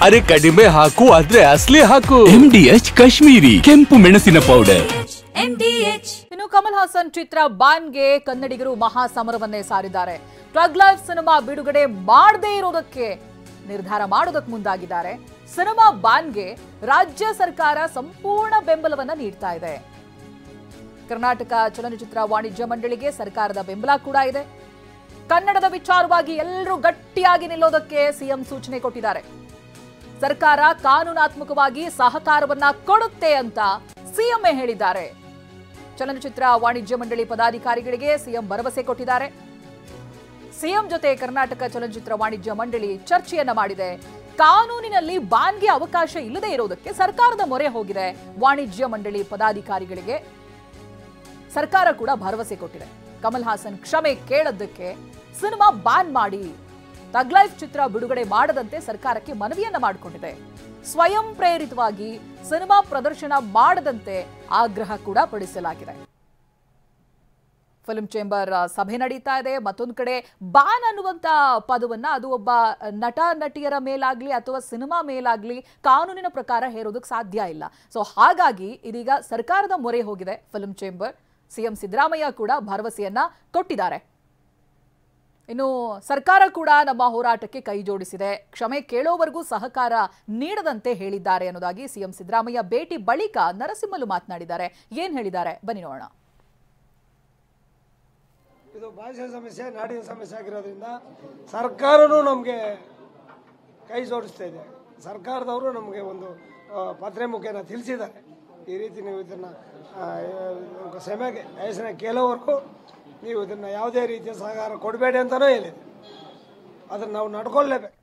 ಅರೆ ಕಡಿಮೆ ಹಾಕು ಆದ್ರೆ ಅಸ್ಲಿ ಹಾಕು. MDH ಕಾಶ್ಮೀರಿ ಕೆಂಪು ಮೆಣಸಿನ ಪೌಡರ್. ಇನ್ನು ಕಮಲ್ ಹಾಸನ್ ಚಿತ್ರ ಬಾನ್ಗೆ ಕನ್ನಡಿಗರು ಮಹಾ ಸಮರವನ್ನೇ ಸಾರಿದ್ದಾರೆ. ಟ್ರಗ್ ಲೈಫ್ ಸಿನಿಮಾ ಬಿಡುಗಡೆ ಮಾಡದೇ ಇರೋದಕ್ಕೆ ನಿರ್ಧಾರ ಮಾಡೋದಕ್ಕೆ ಮುಂದಾಗಿದ್ದಾರೆ. ಸಿನಿಮಾ ಬಾನ್ಗೆ ರಾಜ್ಯ ಸರ್ಕಾರ ಸಂಪೂರ್ಣ ಬೆಂಬಲವನ್ನ ನೀಡ್ತಾ ಇದೆ. ಕರ್ನಾಟಕ ಚಲನಚಿತ್ರ ವಾಣಿಜ್ಯ ಮಂಡಳಿಗೆ ಸರ್ಕಾರದ ಬೆಂಬಲ ಕೂಡ ಇದೆ. ಕನ್ನಡದ ವಿಚಾರವಾಗಿ ಎಲ್ಲರೂ ಗಟ್ಟಿಯಾಗಿ ನಿಲ್ಲೋದಕ್ಕೆ ಸಿಎಂ ಸೂಚನೆ ಕೊಟ್ಟಿದ್ದಾರೆ. ಸರ್ಕಾರ ಕಾನೂನಾತ್ಮಕವಾಗಿ ಸಹಕಾರವನ್ನ ಕೊಡುತ್ತೆ ಅಂತ ಸಿಎಂ ಹೇಳಿದ್ದಾರೆ. ಚಲನಚಿತ್ರ ವಾಣಿಜ್ಯ ಮಂಡಳಿ ಪದಾಧಿಕಾರಿಗಳಿಗೆ ಸಿಎಂ ಭರವಸೆ ಕೊಟ್ಟಿದ್ದಾರೆ. ಸಿಎಂ ಜೊತೆ ಕರ್ನಾಟಕ ಚಲನಚಿತ್ರ ವಾಣಿಜ್ಯ ಮಂಡಳಿ ಚರ್ಚೆಯನ್ನ ಮಾಡಿದೆ. ಕಾನೂನಿನಲ್ಲಿ ಬಾನ್ಗೆ ಅವಕಾಶ ಇಲ್ಲದೆ ಇರೋದಕ್ಕೆ ಸರ್ಕಾರದ ಮೊರೆ ಹೋಗಿದೆ. ವಾಣಿಜ್ಯ ಮಂಡಳಿ ಪದಾಧಿಕಾರಿಗಳಿಗೆ ಸರ್ಕಾರ ಕೂಡ ಭರವಸೆ ಕೊಟ್ಟಿದೆ. ಕಮಲ್ ಹಾಸನ್ ಕ್ಷಮೆ ಕೇಳದ್ದಕ್ಕೆ ಸಿನಿಮಾ ಬ್ಯಾನ್ ಮಾಡಿ ಥಗ್ ಲೈಫ್ ಚಿತ್ರ ಬಿಡುಗಡೆ ಮಾಡದಂತೆ ಸರ್ಕಾರಕ್ಕೆ ಮನವಿಯನ್ನ ಮಾಡಿಕೊಂಡಿದೆ. ಸ್ವಯಂ ಪ್ರೇರಿತವಾಗಿ ಸಿನಿಮಾ ಪ್ರದರ್ಶನ ಮಾಡದಂತೆ ಆಗ್ರಹ ಕೂಡ ಪಡಿಸಲಾಗಿದೆ. ಫಿಲ್ಮ್ ಚೇಂಬರ್ ಸಭೆ ನಡೀತಾ ಇದೆ. ಮತ್ತೊಂದು ಕಡೆ ಬಾನ್ ಅನ್ನುವಂತ ಪದವನ್ನ ಅದು ಒಬ್ಬ ನಟ ನಟಿಯರ ಮೇಲಾಗ್ಲಿ ಅಥವಾ ಸಿನಿಮಾ ಮೇಲಾಗ್ಲಿ ಕಾನೂನಿನ ಪ್ರಕಾರ ಹೇರೋದಕ್ಕೆ ಸಾಧ್ಯ ಇಲ್ಲ. ಸೊ ಹಾಗಾಗಿ ಇದೀಗ ಸರ್ಕಾರದ ಮೊರೆ ಹೋಗಿದೆ ಫಿಲ್ಮ್ ಚೇಂಬರ್. ಸಿಎಂ ಸಿದ್ದರಾಮಯ್ಯ ಕೂಡ ಭರವಸೆಯನ್ನ ಕೊಟ್ಟಿದ್ದಾರೆ. ಇನ್ನು ಸರ್ಕಾರ ಕೂಡ ನಮ್ಮ ಹೋರಾಟಕ್ಕೆ ಕೈ ಜೋಡಿಸಿದೆ, ಕ್ಷಮೆ ಕೇಳೋವರೆಗೂ ಸಹಕಾರ ನೀಡದಂತೆ ಹೇಳಿದ್ದಾರೆ ಅನ್ನೋದಾಗಿ ಸಿಎಂ ಸಿದ್ದರಾಮಯ್ಯ ಭೇಟಿ ಬಳಿಕ ನರಸಿಂಹಲು ಮಾತನಾಡಿದ್ದಾರೆ. ಏನ್ ಹೇಳಿದ್ದಾರೆ ಬನ್ನಿ ನೋಡೋಣ. ಇದು ಭಾಷೆ ಸಮಸ್ಯೆ, ನಾಡಿನ ಸಮಸ್ಯೆ ಆಗಿರೋದ್ರಿಂದ ಸರ್ಕಾರನೂ ನಮಗೆ ಕೈ ಜೋಡಿಸ್ತಾ ಇದೆ. ಸರ್ಕಾರದವರು ನಮಗೆ ಒಂದು ಪತ್ರೆ ಮುಖೇನ ತಿಳಿಸಿದ್ದಾರೆ, ಈ ರೀತಿ ನೀವು ಇದನ್ನು ಕ್ಷಮೆಗೆ ವಯಸ್ಸಿನ ಕೆಲವರೆಗೂ ನೀವು ಇದನ್ನು ಯಾವುದೇ ರೀತಿಯ ಸಹಕಾರ ಕೊಡಬೇಡಿ ಅಂತಲೂ ಹೇಳಿದೆ. ಅದನ್ನು ನಾವು ನಡ್ಕೊಳ್ಳೇಬೇಕು.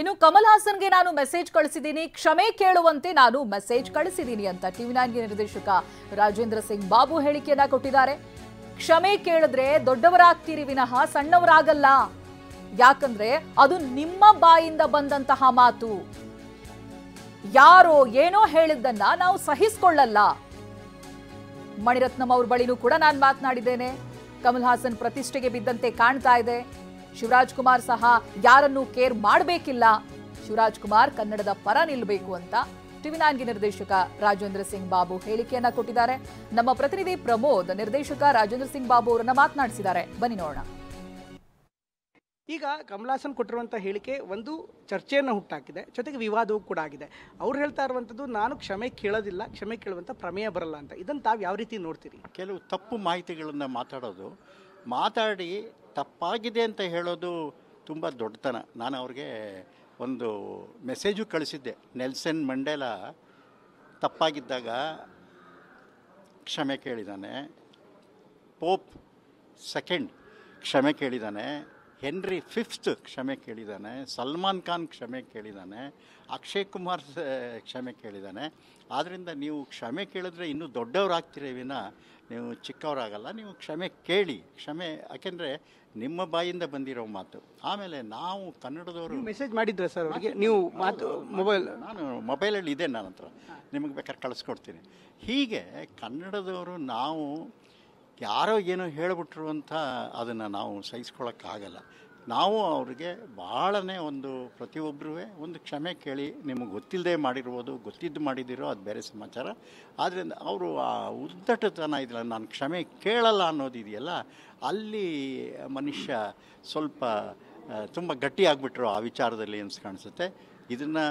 ಇನ್ನು ಕಮಲ್ ಹಾಸನ್ಗೆ ನಾನು ಮೆಸೇಜ್ ಕಳಿಸಿದ್ದೀನಿ, ಕ್ಷಮೆ ಕೇಳುವಂತೆ ನಾನು ಮೆಸೇಜ್ ಕಳಿಸಿದ್ದೀನಿ ಅಂತ ಟಿವಿ9 ನಿರ್ದೇಶಕ ರಾಜೇಂದ್ರ ಸಿಂಗ್ ಬಾಬು ಹೇಳಿಕೆಯನ್ನ ಕೊಟ್ಟಿದ್ದಾರೆ. ಕ್ಷಮೆ ಕೇಳಿದ್ರೆ ದೊಡ್ಡವರಾಗ್ತೀರಿ ವಿನಃ ಸಣ್ಣವರಾಗಲ್ಲ. ಯಾಕಂದ್ರೆ ಅದು ನಿಮ್ಮ ಬಾಯಿಂದ ಬಂದಂತಹ ಮಾತು. ಯಾರೋ ಏನೋ ಹೇಳಿದ್ದನ್ನ ನಾವು ಸಹಿಸಿಕೊಳ್ಳಲ್ಲ. ಮಣಿರತ್ನಂ ಅವ್ರ ಬಳಿನೂ ಕೂಡ ನಾನು ಮಾತನಾಡಿದ್ದೇನೆ. ಕಮಲ್ ಹಾಸನ್ ಪ್ರತಿಷ್ಠೆಗೆ ಬಿದ್ದಂತೆ ಕಾಣ್ತಾ ಇದೆ. ಶಿವರಾಜ್ ಕುಮಾರ್ ಸಹ ಯಾರನ್ನೂ ಕೇರ್ ಮಾಡಬೇಕಿಲ್ಲ. ಶಿವರಾಜ್ ಕುಮಾರ್ ಕನ್ನಡದ ಪರ ನಿಲ್ಲಬೇಕು ಅಂತ ಟಿವಿ9 ನಿರ್ದೇಶಕ ರಾಜೇಂದ್ರ ಸಿಂಗ್ ಬಾಬು ಹೇಳಿಕೆಯನ್ನ ಕೊಟ್ಟಿದ್ದಾರೆ. ನಮ್ಮ ಪ್ರತಿನಿಧಿ ಪ್ರಮೋದ್ ನಿರ್ದೇಶಕ ರಾಜೇಂದ್ರ ಸಿಂಗ್ ಬಾಬು ಅವರನ್ನ ಮಾತನಾಡಿಸಿದ್ದಾರೆ. ಬನ್ನಿ ನೋಡೋಣ. ಈಗ ಕಮಲ್ ಹಾಸನ್ ಕೊಟ್ಟಿರುವಂಥ ಹೇಳಿಕೆ ಒಂದು ಚರ್ಚೆಯನ್ನು ಹುಟ್ಟಾಕಿದೆ, ಜೊತೆಗೆ ವಿವಾದವೂ ಕೂಡ ಆಗಿದೆ. ಅವ್ರು ಹೇಳ್ತಾ ಇರುವಂಥದ್ದು ನಾನು ಕ್ಷಮೆ ಕೇಳೋದಿಲ್ಲ, ಕ್ಷಮೆ ಕೇಳುವಂಥ ಪ್ರಮೇಯ ಬರಲ್ಲ ಅಂತ. ಇದನ್ನು ತಾವು ಯಾವ ರೀತಿ ನೋಡ್ತೀರಿ? ಕೆಲವು ತಪ್ಪು ಮಾಹಿತಿಗಳನ್ನು ಮಾತಾಡಿ ತಪ್ಪಾಗಿದೆ ಅಂತ ಹೇಳೋದು ತುಂಬ ದೊಡ್ಡತನ. ನಾನು ಅವ್ರಿಗೆ ಒಂದು ಮೆಸೇಜು ಕಳಿಸಿದ್ದೆ. ನೆಲ್ಸನ್ ಮಂಡೇಲಾ ತಪ್ಪಾಗಿದ್ದಾಗ ಕ್ಷಮೆ ಕೇಳಿದ್ದಾನೆ, ಪೋಪ್ ಸೆಕೆಂಡ್ ಕ್ಷಮೆ ಕೇಳಿದ್ದಾನೆ, ಹೆನ್ರಿ ಫಿಫ್ತ್ ಕ್ಷಮೆ ಕೇಳಿದ್ದಾನೆ, ಸಲ್ಮಾನ್ ಖಾನ್ ಕ್ಷಮೆ ಕೇಳಿದ್ದಾನೆ, ಅಕ್ಷಯ್ ಕುಮಾರ್ ಕ್ಷಮೆ ಕೇಳಿದ್ದಾನೆ. ಆದ್ದರಿಂದ ನೀವು ಕ್ಷಮೆ ಕೇಳಿದ್ರೆ ಇನ್ನೂ ದೊಡ್ಡವರಾಗ್ತೀರಿ ವಿನ ನೀವು ಚಿಕ್ಕವರಾಗಲ್ಲ. ನೀವು ಕ್ಷಮೆ ಕೇಳಿ, ಕ್ಷಮೆ ಯಾಕೆಂದರೆ ನಿಮ್ಮ ಬಾಯಿಂದ ಬಂದಿರೋ ಮಾತು. ಆಮೇಲೆ ನಾವು ಕನ್ನಡದವರು ಮೆಸೇಜ್ ಮಾಡಿದ್ರೆ ಸರ್ ಅವರಿಗೆ ನೀವು ಮಾತು ನಾನು ಮೊಬೈಲಲ್ಲಿ ಇದೆ ನನ್ನ ಹತ್ರ, ನಿಮಗೆ ಬೇಕಾದ್ರೆ ಕಳಿಸ್ಕೊಡ್ತೀನಿ. ಹೀಗೆ ಕನ್ನಡದವರು ನಾವು ಯಾರೋ ಏನೋ ಹೇಳಿಬಿಟ್ರು ಅಂತ ಅದನ್ನು ನಾವು ಸಹಿಸ್ಕೊಳ್ಳೋಕ್ಕಾಗಲ್ಲ. ನಾವು ಅವ್ರಿಗೆ ಭಾಳನೇ ಒಂದು ಪ್ರತಿಯೊಬ್ಬರೂ ಒಂದು ಕ್ಷಮೆ ಕೇಳಿ, ನಿಮಗೆ ಗೊತ್ತಿಲ್ಲದೆ ಮಾಡಿರ್ಬೋದು, ಗೊತ್ತಿದ್ದು ಮಾಡಿದಿರೋ ಅದು ಬೇರೆ ಸಮಾಚಾರ. ಆದ್ದರಿಂದ ಅವರು ಆ ಉದ್ದಟತನ ಇದಿಲ್ಲ, ನಾನು ಕ್ಷಮೆ ಕೇಳಲ್ಲ ಅನ್ನೋದಿದೆಯಲ್ಲ, ಅಲ್ಲಿ ಮನುಷ್ಯ ಸ್ವಲ್ಪ ತುಂಬ ಗಟ್ಟಿಯಾಗಿಬಿಟ್ರು ಆ ವಿಚಾರದಲ್ಲಿ ಅನ್ಸ್ ಕಾಣಿಸುತ್ತೆ. ಇದನ್ನು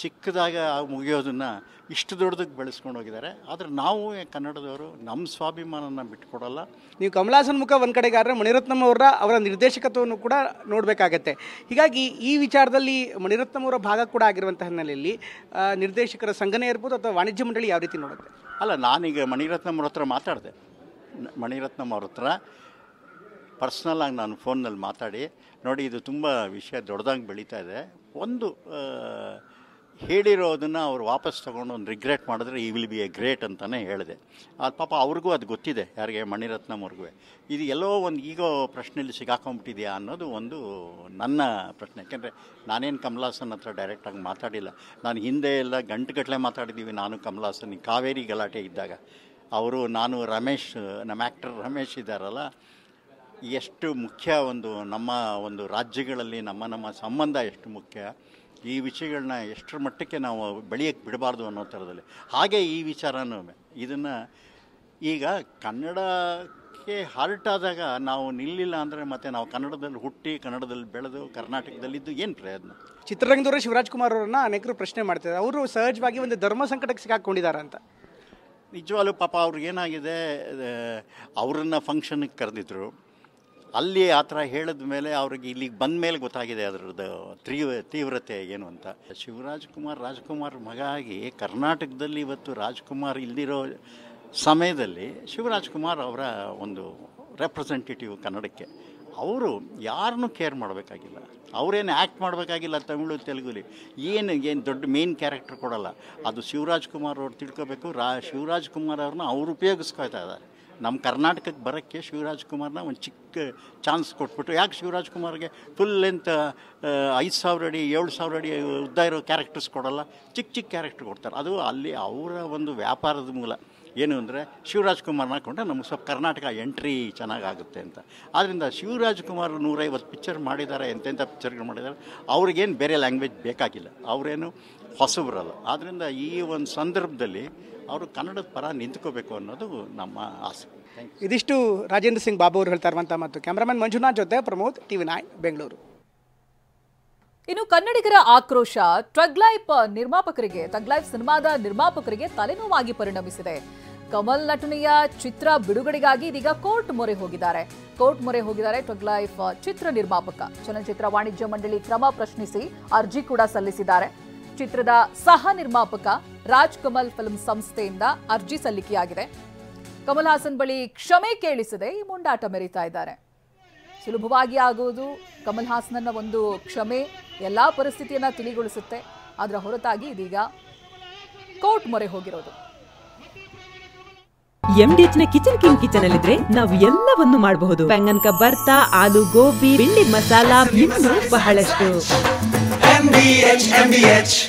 ಚಿಕ್ಕದಾಗ ಮುಗಿಯೋದನ್ನು ಇಷ್ಟು ದೊಡ್ಡದಕ್ಕೆ ಬೆಳೆಸ್ಕೊಂಡು ಹೋಗಿದ್ದಾರೆ. ಆದರೆ ನಾವು ಕನ್ನಡದವರು ನಮ್ಮ ಸ್ವಾಭಿಮಾನನ ಬಿಟ್ಕೊಡಲ್ಲ. ನೀವು ಕಮಲ್ ಹಾಸನ್ ಮುಖ ಒಂದು ಕಡೆಗಾದ್ರೆ ಮಣಿರತ್ನಂ ಅವರ ನಿರ್ದೇಶಕತ್ವವನ್ನು ಕೂಡ ನೋಡಬೇಕಾಗತ್ತೆ. ಹೀಗಾಗಿ ಈ ವಿಚಾರದಲ್ಲಿ ಮಣಿರತ್ನಂ ಅವರ ಭಾಗ ಕೂಡ ಆಗಿರುವಂಥ ಹಿನ್ನೆಲೆಯಲ್ಲಿ ನಿರ್ದೇಶಕರ ಸಂಘನೇ ಇರ್ಬೋದು ಅಥವಾ ವಾಣಿಜ್ಯ ಮಂಡಳಿ ಯಾವ ರೀತಿ ನೋಡುತ್ತೆ? ಅಲ್ಲ, ನಾನೀಗ ಮಣಿರತ್ನಂ ಅವ್ರ ಹತ್ರ ಮಾತಾಡಿದೆ. ಮಣಿರತ್ನಂ ಅವ್ರ ಹತ್ರ ಪರ್ಸ್ನಲ್ಲಾಗಿ ನಾನು ಫೋನ್ನಲ್ಲಿ ಮಾತಾಡಿ, ನೋಡಿ ಇದು ತುಂಬ ವಿಷಯ ದೊಡ್ಡದಾಗಿ ಬೆಳೀತಾ ಇದೆ, ಒಂದು ಹೇಳಿರೋದನ್ನು ಅವ್ರು ವಾಪಸ್ ತೊಗೊಂಡು ಒಂದು ರಿಗ್ರೆಟ್ ಮಾಡಿದ್ರೆ ಈ ವಿಲ್ ಬಿ ಎ ಗ್ರೇಟ್ ಅಂತಲೇ ಹೇಳಿದೆ. ಅದು ಪಾಪ ಅವ್ರಿಗೂ ಅದು ಗೊತ್ತಿದೆ, ಯಾರಿಗೆ ಮಣಿರತ್ನಂ ಅವ್ರಿಗೂ. ಇದು ಎಲ್ಲೋ ಒಂದು ಈಗೋ ಪ್ರಶ್ನೆಯಲ್ಲಿ ಸಿಗಾಕೊಂಬಿಟ್ಟಿದೆಯಾ ಅನ್ನೋದು ಒಂದು ನನ್ನ ಪ್ರಶ್ನೆ. ಯಾಕೆಂದರೆ ನಾನೇನು ಕಮಲ್ ಹಾಸನ್ ಹತ್ರ ಡೈರೆಕ್ಟಾಗಿ ಮಾತಾಡಿಲ್ಲ. ನಾನು ಹಿಂದೆ ಎಲ್ಲ ಗಂಟೆಗಟ್ಟಲೆ ಮಾತಾಡಿದ್ದೀವಿ ನಾನು ಕಮಲ್ ಹಾಸನ್. ಕಾವೇರಿ ಗಲಾಟೆ ಇದ್ದಾಗ ಅವರು, ನಾನು, ರಮೇಶ್, ನಮ್ಮ ಆ್ಯಕ್ಟರ್ ರಮೇಶ್ ಇದ್ದಾರಲ್ಲ, ಎಷ್ಟು ಮುಖ್ಯ ಒಂದು ನಮ್ಮ ಒಂದು ರಾಜ್ಯಗಳಲ್ಲಿ ನಮ್ಮ ಸಂಬಂಧ ಎಷ್ಟು ಮುಖ್ಯ. ಈ ವಿಷಯಗಳನ್ನ ಎಷ್ಟರ ಮಟ್ಟಕ್ಕೆ ನಾವು ಬೆಳೆಯೋಕ್ಕೆ ಬಿಡಬಾರ್ದು ಅನ್ನೋ ಥರದಲ್ಲಿ. ಹಾಗೆ ಈ ವಿಚಾರನೂ ಇದನ್ನು ಈಗ ಕನ್ನಡಕ್ಕೆ ಹಾರ್ಟ್ ಆದಾಗ ನಾವು ನಿಲ್ಲಿಲ್ಲ ಅಂದರೆ ಮತ್ತೆ ನಾವು ಕನ್ನಡದಲ್ಲಿ ಹುಟ್ಟಿ ಕನ್ನಡದಲ್ಲಿ ಬೆಳೆದು ಕರ್ನಾಟಕದಲ್ಲಿದ್ದು ಏನು ಪ್ರಯೋಜನ? ಚಿತ್ರರಂಗದವರು ಶಿವರಾಜ್ ಕುಮಾರ್ ಅವರನ್ನ ಅನೇಕರು ಪ್ರಶ್ನೆ ಮಾಡ್ತಿದ್ದಾರೆ. ಅವರು ಸಹಜವಾಗಿ ಒಂದು ಧರ್ಮ ಸಂಕಟಕ್ಕೆ ಸಿಕ್ಕಾಕೊಂಡಿದ್ದಾರೆ ಅಂತ. ನಿಜವಾಗ್ಲೂ ಪಾಪ ಅವ್ರಿಗೇನಾಗಿದೆ, ಅವರನ್ನು ಫಂಕ್ಷನ್ಗೆ ಕರೆದಿದ್ರು, ಅಲ್ಲಿ ಆ ಥರ ಹೇಳಿದ ಮೇಲೆ ಅವ್ರಿಗೆ ಇಲ್ಲಿಗೆ ಬಂದ ಮೇಲೆ ಗೊತ್ತಾಗಿದೆ ಅದರದ್ದು ತೀವ್ರತೆ ಏನು ಅಂತ. ರಾಜ್ಕುಮಾರ್ ಮಗ ಆಗಿ ಕರ್ನಾಟಕದಲ್ಲಿ ಇವತ್ತು ರಾಜ್ಕುಮಾರ್ ಇಲ್ದಿರೋ ಸಮಯದಲ್ಲಿ ಶಿವರಾಜ್ಕುಮಾರ್ ಅವರ ಒಂದು ರೆಪ್ರೆಸೆಂಟೇಟಿವ್ ಕನ್ನಡಕ್ಕೆ. ಅವರು ಯಾರನ್ನೂ ಕೇರ್ ಮಾಡಬೇಕಾಗಿಲ್ಲ, ಅವರೇನು ಆ್ಯಕ್ಟ್ ಮಾಡಬೇಕಾಗಿಲ್ಲ ತಮಿಳು ತೆಲುಗುಲಿ, ಏನು ದೊಡ್ಡ ಮೇನ್ ಕ್ಯಾರೆಕ್ಟರ್ ಕೊಡೋಲ್ಲ. ಅದು ಶಿವರಾಜ್ಕುಮಾರ್ ಅವ್ರು ತಿಳ್ಕೊಬೇಕು. ಶಿವರಾಜ್ಕುಮಾರ್ ಅವ್ರನ್ನ ಅವ್ರು ಉಪಯೋಗಿಸ್ಕೊಳ್ತಾ ಇದ್ದಾರೆ. ನಮ್ಮ ಕರ್ನಾಟಕಕ್ಕೆ ಬರೋಕ್ಕೆ ಶಿವರಾಜ್ಕುಮಾರ್ನ ಒಂದು ಚಿಕ್ಕ ಚಾನ್ಸ್ ಕೊಟ್ಬಿಟ್ಟು, ಯಾಕೆ ಶಿವರಾಜ್ಕುಮಾರ್ಗೆ ಫುಲ್ ಲೆಂತ್ 5,000 ಅಡಿ 7,000 ಅಡಿ ಉದ್ದ ಇರೋ ಕ್ಯಾರೆಕ್ಟರ್ಸ್ ಕೊಡೋಲ್ಲ, ಚಿಕ್ಕ ಕ್ಯಾರೆಕ್ಟರ್ ಕೊಡ್ತಾರೆ. ಅದು ಅಲ್ಲಿ ಅವರ ಒಂದು ವ್ಯಾಪಾರದ ಮೂಲ. ಏನು ಅಂದರೆ ಶಿವರಾಜ್ಕುಮಾರ್ನ ಹಾಕೊಂಡ್ರೆ ನಮಗೆ ಸ್ವಲ್ಪ ಕರ್ನಾಟಕ ಎಂಟ್ರಿ ಚೆನ್ನಾಗಾಗುತ್ತೆ ಅಂತ. ಆದ್ದರಿಂದ ಶಿವರಾಜ್ಕುಮಾರ್ 150 ಪಿಕ್ಚರ್ ಮಾಡಿದ್ದಾರೆ, ಎಂತೆಂಥ ಪಿಕ್ಚರ್ಗಳು ಮಾಡಿದ್ದಾರೆ. ಅವ್ರಿಗೇನು ಬೇರೆ ಲ್ಯಾಂಗ್ವೇಜ್ ಬೇಕಾಗಿಲ್ಲ, ಅವರೇನು ಹೊಸಬರಲ್ಲ. ಆದ್ದರಿಂದ ಈ ಒಂದು ಸಂದರ್ಭದಲ್ಲಿ ಅವರು ಕನ್ನಡದ ಪರ ನಿಂತ್ಕೋಬೇಕು ಅನ್ನೋದು ನಮ್ಮ ಆಸೆ. ಇದಿಷ್ಟು ರಾಜೇಂದ್ರ ಸಿಂಗ್ ಬಾಬು ಅವರು ಹೇಳ್ತಾ ಇರುವಂಥ ಮತ್ತು ಕ್ಯಾಮ್ರಾಮನ್ ಮಂಜುನಾಥ್ ಜೊತೆ ಪ್ರಮೋದ್, TV9 ಬೆಂಗಳೂರು. ಇನ್ನು ಕನ್ನಡಿಗರ ಆಕ್ರೋಶ ಥಗ್ ಲೈಫ್ ಸಿನಿಮಾದ ನಿರ್ಮಾಪಕರಿಗೆ ತಲೆನೋವಾಗಿ ಪರಿಣಮಿಸಿದೆ. ಕಮಲ್ ನಟನೆಯ ಚಿತ್ರ ಬಿಡುಗಡೆಗಾಗಿ ಇದೀಗ ಕೋರ್ಟ್ ಮೊರೆ ಹೋಗಿದ್ದಾರೆ. ಥಗ್ ಲೈಫ್ ಚಿತ್ರ ನಿರ್ಮಾಪಕ. ಚಲನಚಿತ್ರ ವಾಣಿಜ್ಯ ಮಂಡಳಿ ಕ್ರಮ ಪ್ರಶ್ನಿಸಿ ಅರ್ಜಿ ಕೂಡ ಸಲ್ಲಿಸಿದ್ದಾರೆ. ಚಿತ್ರದ ಸಹ ನಿರ್ಮಾಪಕ ರಾಜ್ ಕಮಲ್ ಫಿಲ್ಮ್ ಸಂಸ್ಥೆಯಿಂದ ಅರ್ಜಿ ಸಲ್ಲಿಕೆಯಾಗಿದೆ. ಕಮಲ್ ಹಾಸನ್ ಬಳಿ ಕ್ಷಮೆ ಕೇಳಿಸದೆ ಈ ಮುಂಡಾಟ ಮೆರೀತಾ ಇದ್ದಾರೆ. ಸುಲಭವಾಗಿ ಆಗುವುದು ಕಮಲ್ ಹಾಸನ್ನ ಒಂದು ಕ್ಷಮೆ ಎಲ್ಲಾ ಪರಿಸ್ಥಿತಿಯನ್ನ ತಿಳಿಗೊಳಿಸುತ್ತೆ. ಅದರ ಹೊರತಾಗಿ ಇದೀಗ ಕೋರ್ಟ್ ಮೊರೆ ಹೋಗಿರೋದು. MDH ನ ಕಿಚನ್ ಅಲ್ಲಿದ್ರೆ ನಾವು ಎಲ್ಲವನ್ನು ಮಾಡಬಹುದು. ಬೆಂಗನ್ ಕಾ ಬರ್ತಾ, ಆಲೂ ಗೋಬಿ, ಬಿಂಡಿ ಮಸಾಲಾ, ಇನ್ನೂ ಬಹಳಷ್ಟು. MDH